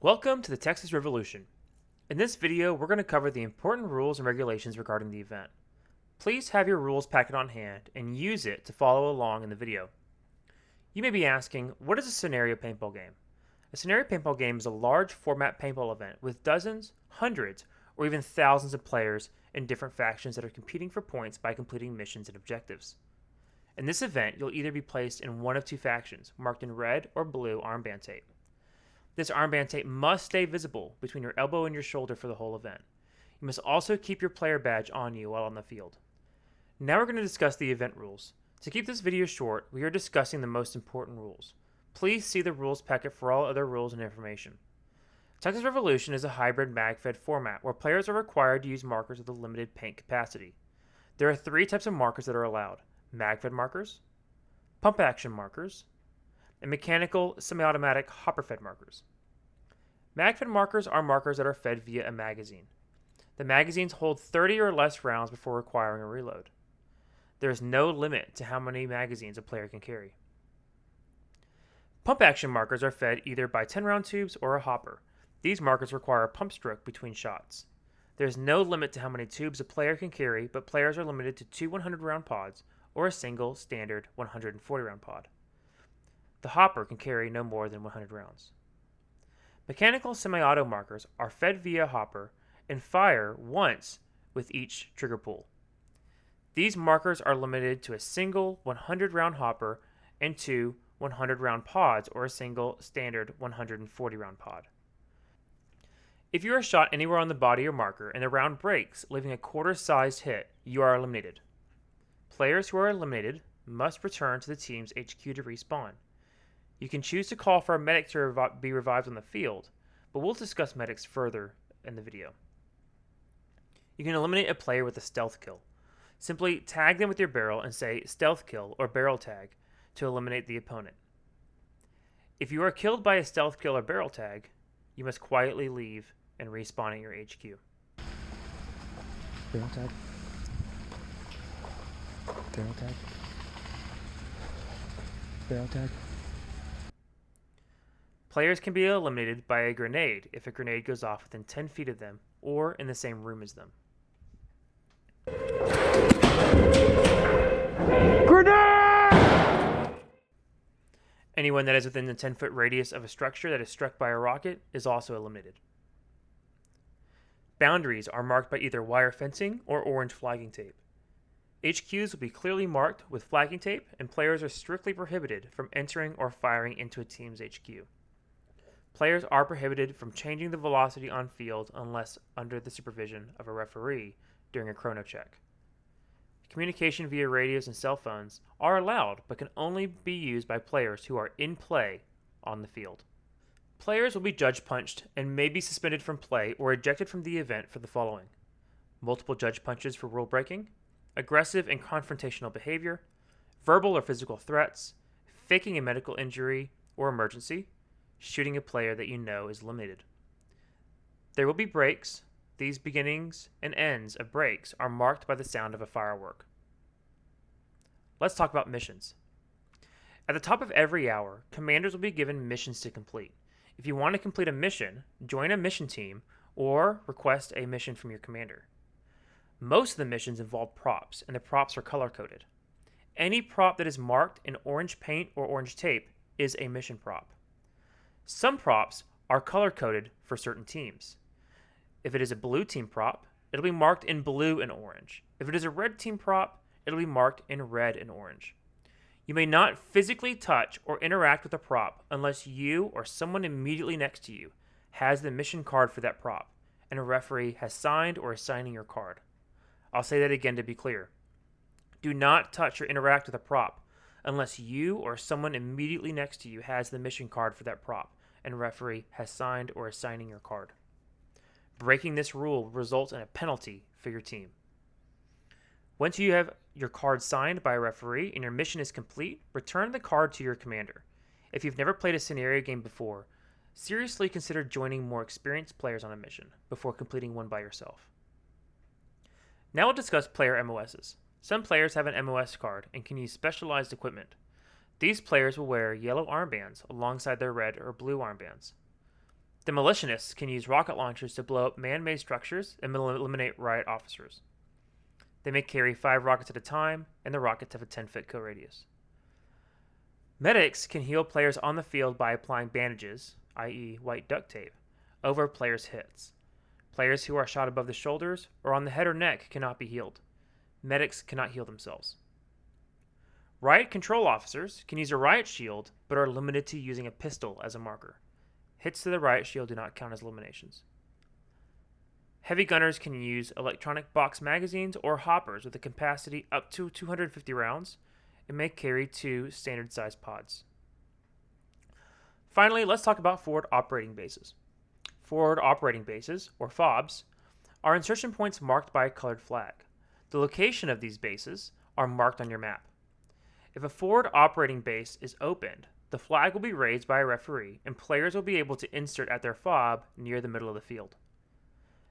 Welcome to the Texas Revolution. In this video, we're going to cover the important rules and regulations regarding the event. Please have your rules packet on hand and use it to follow along in the video. You may be asking, what is a scenario paintball game? A scenario paintball game is a large format paintball event with dozens, hundreds, or even thousands of players in different factions that are competing for points by completing missions and objectives. In this event, you'll either be placed in one of two factions, marked in red or blue armband tape. This armband tape must stay visible between your elbow and your shoulder for the whole event. You must also keep your player badge on you while on the field. Now we're going to discuss the event rules. To keep this video short, we are discussing the most important rules. Please see the rules packet for all other rules and information. Texas Revolution is a hybrid mag-fed format where players are required to use markers with a limited paint capacity. There are three types of markers that are allowed: mag-fed markers, pump-action markers, and mechanical semi-automatic hopper-fed markers. Mag-fed markers are markers that are fed via a magazine. The magazines hold 30 or less rounds before requiring a reload. There is no limit to how many magazines a player can carry. Pump-action markers are fed either by 10-round tubes or a hopper. These markers require a pump stroke between shots. There is no limit to how many tubes a player can carry, but players are limited to 2 100-round pods or a single standard 140-round pod. The hopper can carry no more than 100 rounds. Mechanical semi-auto markers are fed via hopper and fire once with each trigger pull. These markers are limited to a single 100-round hopper and 2 100-round pods or a single standard 140-round pod. If you are shot anywhere on the body or marker and the round breaks, leaving a quarter-sized hit, you are eliminated. Players who are eliminated must return to the team's HQ to respawn. You can choose to call for a medic to be revived on the field, but we'll discuss medics further in the video. You can eliminate a player with a stealth kill. Simply tag them with your barrel and say stealth kill or barrel tag to eliminate the opponent. If you are killed by a stealth kill or barrel tag, you must quietly leave and respawn at your HQ. Barrel tag. Barrel tag. Barrel tag. Players can be eliminated by a grenade if a grenade goes off within 10 feet of them or in the same room as them. Grenade! Anyone that is within the 10-foot radius of a structure that is struck by a rocket is also eliminated. Boundaries are marked by either wire fencing or orange flagging tape. HQs will be clearly marked with flagging tape, and players are strictly prohibited from entering or firing into a team's HQ. Players are prohibited from changing the velocity on field unless under the supervision of a referee during a chrono check. Communication via radios and cell phones are allowed but can only be used by players who are in play on the field. Players will be judge punched and may be suspended from play or ejected from the event for the following: multiple judge punches for rule breaking, aggressive and confrontational behavior, verbal or physical threats, faking a medical injury or emergency, shooting a player that you know is eliminated. There will be breaks. These beginnings and ends of breaks are marked by the sound of a firework. Let's talk about missions. At the top of every hour, commanders will be given missions to complete. If you want to complete a mission, join a mission team or request a mission from your commander. Most of the missions involve props, and the props are color-coded. Any prop that is marked in orange paint or orange tape is a mission prop. Some props are color-coded for certain teams. If it is a blue team prop, it'll be marked in blue and orange. If it is a red team prop, it'll be marked in red and orange. You may not physically touch or interact with a prop unless you or someone immediately next to you has the mission card for that prop, and a referee has signed or is signing your card. I'll say that again to be clear. Do not touch or interact with a prop unless you or someone immediately next to you has the mission card for that prop, and a referee has signed or is signing your card. Breaking this rule results in a penalty for your team. Once you have your card signed by a referee and your mission is complete, return the card to your commander. If you've never played a scenario game before, seriously consider joining more experienced players on a mission before completing one by yourself. Now we'll discuss player MOSs. Some players have an MOS card and can use specialized equipment. These players will wear yellow armbands alongside their red or blue armbands. Demolitionists can use rocket launchers to blow up man-made structures and eliminate riot officers. They may carry 5 rockets at a time, and the rockets have a 10-foot kill radius. Medics can heal players on the field by applying bandages, i.e. white duct tape, over players' hits. Players who are shot above the shoulders or on the head or neck cannot be healed. Medics cannot heal themselves. Riot control officers can use a riot shield, but are limited to using a pistol as a marker. Hits to the riot shield do not count as eliminations. Heavy gunners can use electronic box magazines or hoppers with a capacity up to 250 rounds and may carry 2 standard size pods. Finally, let's talk about forward operating bases. Forward operating bases, or FOBs, are insertion points marked by a colored flag. The location of these bases are marked on your map. If a forward operating base is opened, the flag will be raised by a referee and players will be able to insert at their FOB near the middle of the field.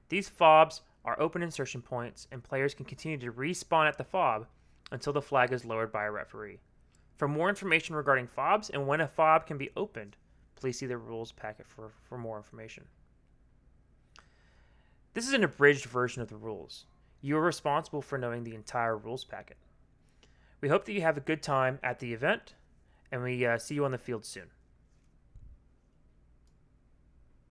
These FOBs are open insertion points and players can continue to respawn at the FOB until the flag is lowered by a referee. For more information regarding FOBs and when a FOB can be opened, please see the rules packet for more information. This is an abridged version of the rules. You are responsible for knowing the entire rules packet. We hope that you have a good time at the event, and we see you on the field soon.